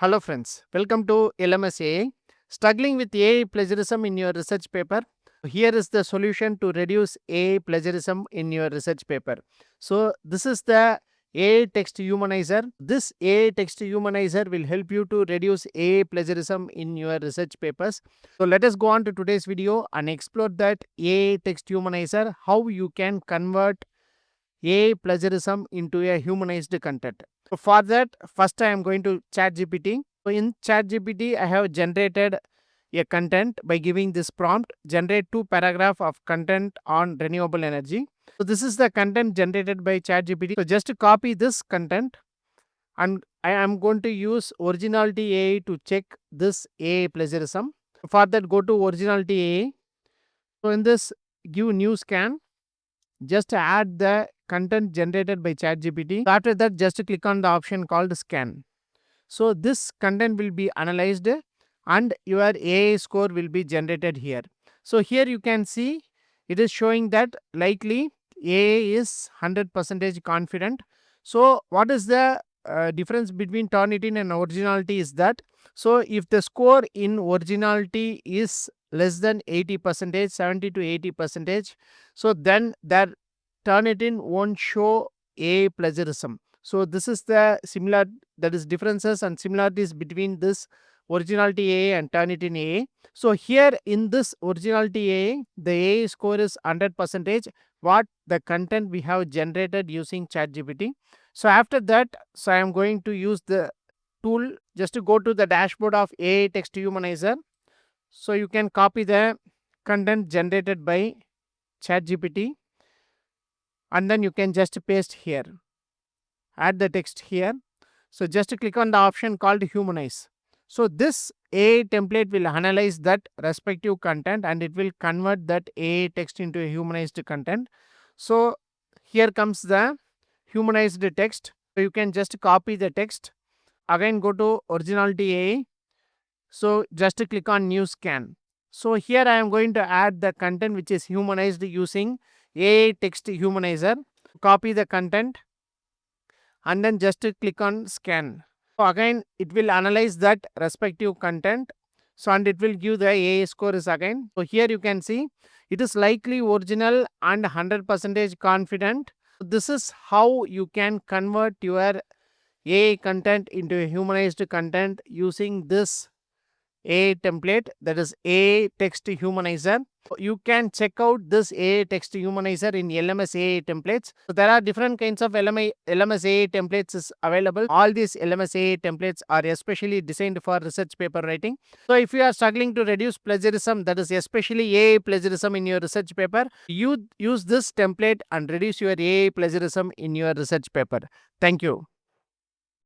Hello friends, welcome to LMS AI. Struggling with AI plagiarism in your research paper? Here is the solution to reduce AI plagiarism in your research paper. So this is the AI Text Humanizer. This AI Text Humanizer will help you to reduce AI plagiarism in your research papers. So let us go on to today's video and explore that AI Text Humanizer, how you can convert AI plagiarism into a humanized content. So for that, first I am going to ChatGPT. So in ChatGPT, I have generated a content by giving this prompt: generate 2 paragraphs of content on renewable energy. So this is the content generated by ChatGPT. So just to copy this content, and I am going to use Originality.AI to check this AI plagiarism. For that, go to Originality.AI. So in this, give new scan. Just add the content generated by ChatGPT. After that, just click on the option called scan. So this content will be analyzed and your AI score will be generated here. So here you can see it is showing that likely AI is 100% confident. So what is the difference between Turnitin and originality is that, so if the score in originality is less than 80%, 70 to 80%, so then that Turnitin won't show a plagiarism. So this is the similar, that is differences and similarities between this originality AI and Turnitin AI. So here in this originality AI, the AI score is 100%, what the content we have generated using ChatGPT. So after that, so I am going to use the tool just to go to the dashboard of AI Text Humanizer. So you can copy the content generated by ChatGPT and then you can just paste here, add the text here. So just click on the option called humanize. So this AI template will analyze that respective content and it will convert that AI text into a humanized content. So here comes the humanized text. So you can just copy the text. Again go to Originality AI. So just click on new scan. So here I am going to add the content which is humanized using AI Text Humanizer. Copy the content and then just click on scan. So again it will analyze that respective content. So and it will give the AI score is again. So here you can see it is likely original and 100% confident. This is how you can convert your AI content into a humanized content using this AI template, that is AI Text Humanizer. You can check out this AI Text Humanizer in LMS AI templates. So there are different kinds of LMS AI templates is available. All these LMS AI templates are especially designed for research paper writing. So if you are struggling to reduce plagiarism, that is especially AI plagiarism in your research paper, you use this template and reduce your AI plagiarism in your research paper. Thank you.